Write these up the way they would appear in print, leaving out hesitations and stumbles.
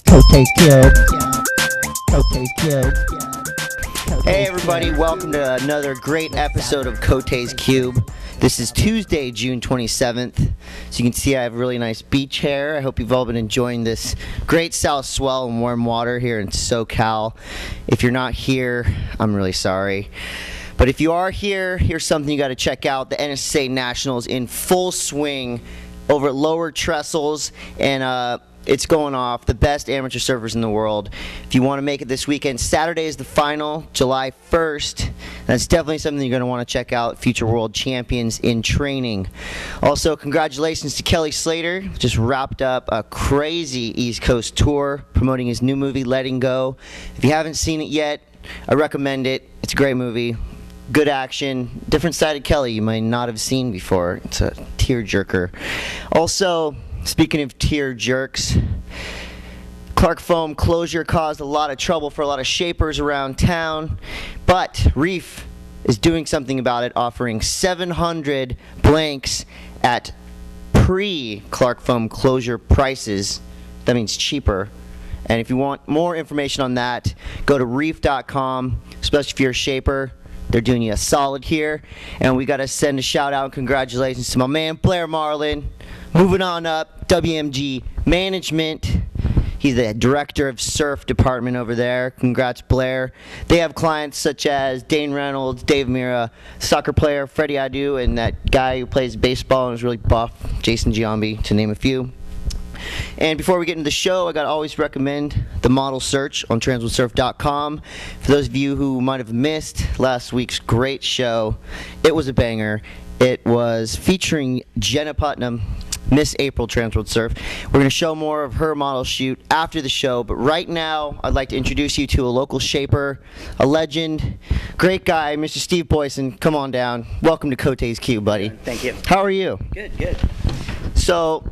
Cote's Cube. Cote's Cube. Hey everybody, welcome to another great episode of Cote's Cube. This is Tuesday, June 27th. So you can see I have really nice beach hair. I hope you've all been enjoying this great south swell and warm water here in SoCal. If you're not here, I'm really sorry. But if you are here, here's something you got to check out. The NSA Nationals in full swing over at Lower Trestles, and it's going off. The best amateur surfers in the world. If you want to make it this weekend, Saturday is the final, July 1st. That's definitely something you're going to want to check out. Future world champions in training. Also, congratulations to Kelly Slater. Just wrapped up a crazy East Coast tour promoting his new movie, Letting Go. If you haven't seen it yet, I recommend it. It's a great movie. Good action, different side of Kelly you might not have seen before. It's a tearjerker. Also, speaking of tear jerks, Clark Foam closure caused a lot of trouble for a lot of shapers around town, but Reef is doing something about it, offering 700 blanks at pre-Clark Foam closure prices. That means cheaper. And if you want more information on that, go to reef.com, especially if you're a shaper. They're doing you a solid here. And we got to send a shout out and congratulations to my man Blair Marlin. Moving on up, WMG Management. He's the director of surf department over there. Congrats, Blair. They have clients such as Dane Reynolds, Dave Mira, soccer player Freddie Adu, and that guy who plays baseball and is really buff, Jason Giambi, to name a few. And before we get into the show, I got to always recommend the model search on transworldsurf.com. For those of you who might have missed last week's great show, it was a banger. It was featuring Jenna Putnam, Miss April Transworld Surf. We're going to show more of her model shoot after the show, but right now I'd like to introduce you to a local shaper, a legend, great guy, Mr. Steve Boyson. Come on down. Welcome to Cote's Cube, buddy. Thank you. How are you? Good, good. So,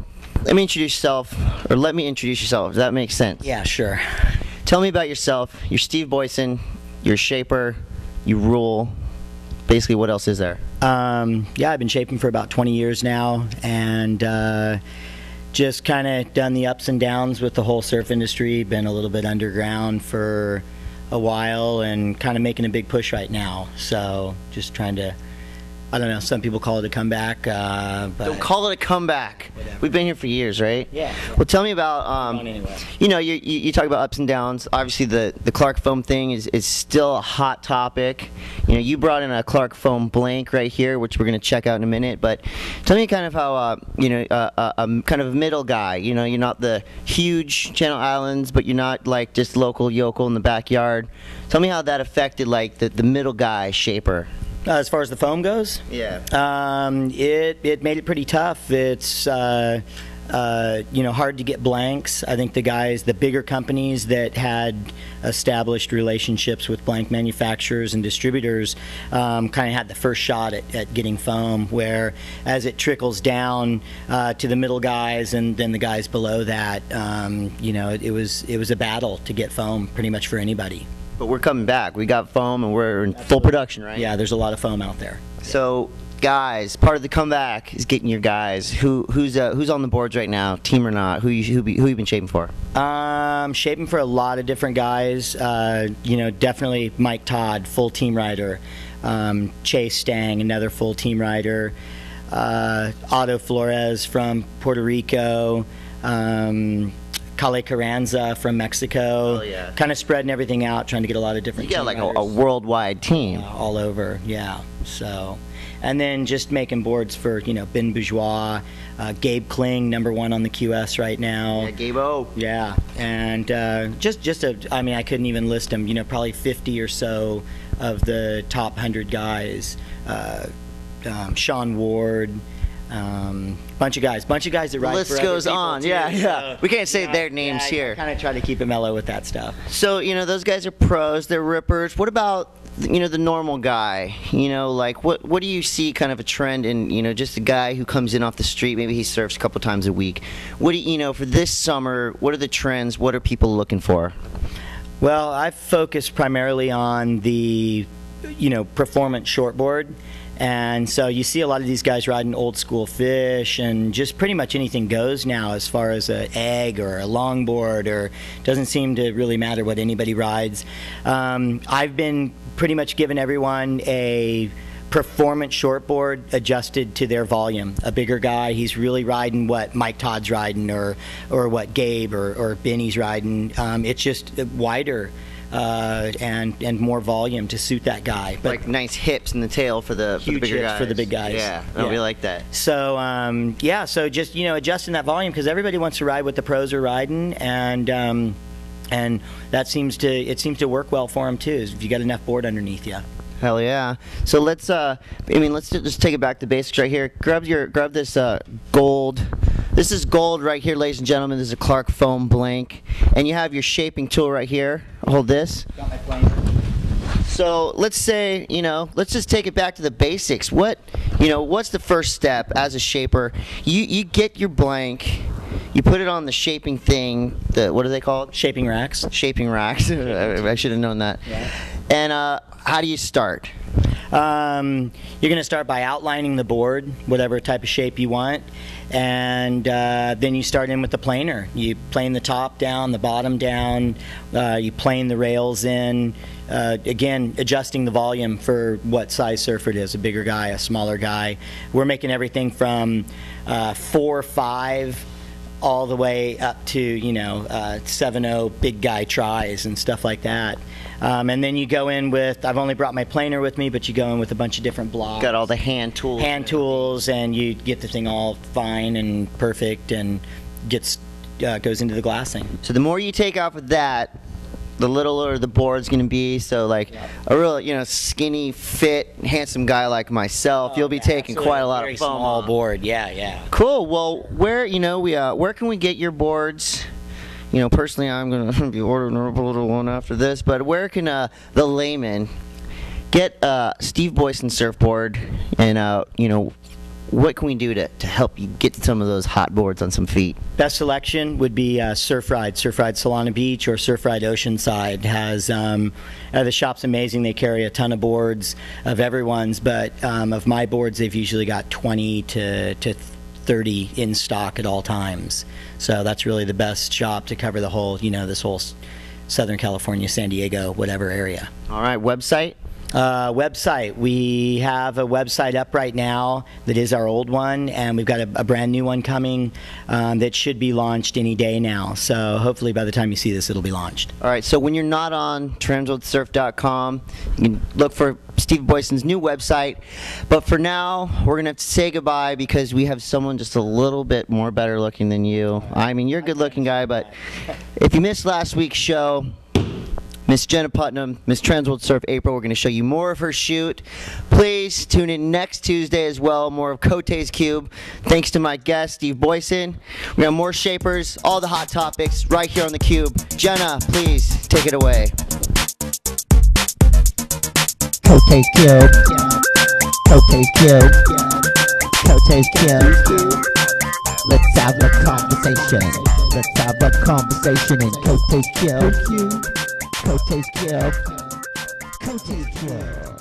let me introduce yourself. Does that make sense? Yeah, sure. Tell me about yourself. You're Steve Boyson. You're a shaper. You rule. Basically, what else is there? Yeah, I've been shaping for about 20 years now, and just kind of done the ups and downs with the whole surf industry. Been a little bit underground for a while, and kind of making a big push right now. So just trying to, I don't know, some people call it a comeback. But Don't call it a comeback. Whatever. We've been here for years, right? Yeah. Well, tell me about, Anyway. you know, you talk about ups and downs. Obviously, the Clark Foam thing is still a hot topic. You know, you brought in a Clark Foam blank right here, which we're going to check out in a minute. But tell me kind of how, you know, kind of a middle guy. You know, you're not the huge Channel Islands, but you're not like just local yokel in the backyard. Tell me how that affected like the middle guy shaper. As far as the foam goes, Yeah. It made it pretty tough. It's you know, hard to get blanks. I think the bigger companies that had established relationships with blank manufacturers and distributors kind of had the first shot at getting foam, where as it trickles down to the middle guys and then the guys below that, you know, it was a battle to get foam pretty much for anybody. But we're coming back. We got foam and we're in full production, right? Yeah, there's a lot of foam out there. So, guys, part of the comeback is getting your guys. Who's on the boards right now, team or not? Who you been shaping for? Shaping for a lot of different guys. You know, definitely Mike Todd, full team rider. Chase Stang, another full team rider. Otto Flores from Puerto Rico. Kale Carranza from Mexico. Oh, yeah. Kind of spreading everything out, trying to get a lot of different You got team like a riders. worldwide team. All over, yeah. So, and then just making boards for, you know, Ben Bourgeois, Gabe Kling, #1 on the QS right now. Yeah, Gabe-O. Yeah, and I mean, I couldn't even list them. You know, probably 50 or so of the top 100 guys. Sean Ward. Bunch of guys that ride. The list for other goes people on. too, Yeah, yeah. so, We can't say you know, their names here. Kind of try to keep it mellow with that stuff. So, you know, those guys are pros. They're rippers. What about, you know, the normal guy? You know, like what do you see kind of a trend in, you know, just a guy who comes in off the street, maybe he surfs a couple times a week. What do you know, for this summer, what are the trends? What are people looking for? Well, I've focused primarily on the, you know, performance shortboard. And so you see a lot of these guys riding old school fish, and just pretty much anything goes now as far as an egg or a longboard, or doesn't seem to really matter what anybody rides. I've been pretty much giving everyone a performance shortboard adjusted to their volume. A bigger guy, he's really riding what Mike Todd's riding, or what Gabe or Benny's riding. It's just wider and more volume to suit that guy. But like nice hips in the tail for the bigger guys. For the big guys. Yeah, no, we like that. So yeah, so just adjusting that volume, because everybody wants to ride what the pros are riding, and that seems to work well for them too. If you got enough board underneath you. Hell yeah! So let's let's just take it back to basics right here. Grab this gold. This is gold right here, ladies and gentlemen. This is a Clark foam blank, and you have your shaping tool right here. Hold this. Got my planer. So let's say, let's just take it back to the basics. What's the first step as a shaper? You get your blank. You put it on the shaping thing. What are they called? Shaping racks. Shaping racks. I should have known that. Yeah. And how do you start? You're going to start by outlining the board, whatever type of shape you want, and then you start in with the planer. You plane the top down, the bottom down, you plane the rails in, again, adjusting the volume for what size surfer it is, a bigger guy, a smaller guy. We're making everything from 4-5 all the way up to 7-0 big guy tries and stuff like that. And then you go in with, I've only brought my planer with me, but you go in with a bunch of different blocks. Got all the hand tools. Hand tools, and you get the thing all fine and perfect, and goes into the glassing. So the more you take off with that, the littler the board's going to be. So like a real, skinny, fit, handsome guy like myself, you'll be taking quite a lot of foam small off. board. Yeah. Cool. Well, where can we get your boards? Personally, I'm going to be ordering a little one after this, but where can the layman get Steve Boyson surfboard, and what can we do to help you get some of those hot boards on some feet? Best selection would be Surf Ride Solana Beach, or Surf Ride Oceanside. Has the shop's amazing. They carry a ton of boards of everyone's, but of my boards, they've usually got 20 to 30 in stock at all times. So that's really the best shop to cover the whole, this whole Southern California, San Diego, whatever area. All right, website? Website. We have a website up right now that is our old one, and we've got a brand new one coming that should be launched any day now. So hopefully by the time you see this, it'll be launched. All right, so when you're not on transworldsurf.com, you can look for Steve Boyson's new website. But for now, we're going to have to say goodbye, because we have someone just a little bit more better looking than you. I mean, you're a good looking guy, but if you missed last week's show, Miss Jenna Putnam, Miss Transworld Surf April, we're going to show you more of her shoot. Please tune in next Tuesday as well, more of Cote's Cube. Thanks to my guest, Steve Boyson. We have more shapers, all the hot topics right here on the Cube. Jenna, please take it away. Cote's Cube. Cote's Cube. Cote's Cube. Let's have a conversation. Let's have a conversation in Cote's Cube. Cote's Cube. Cote's Cube.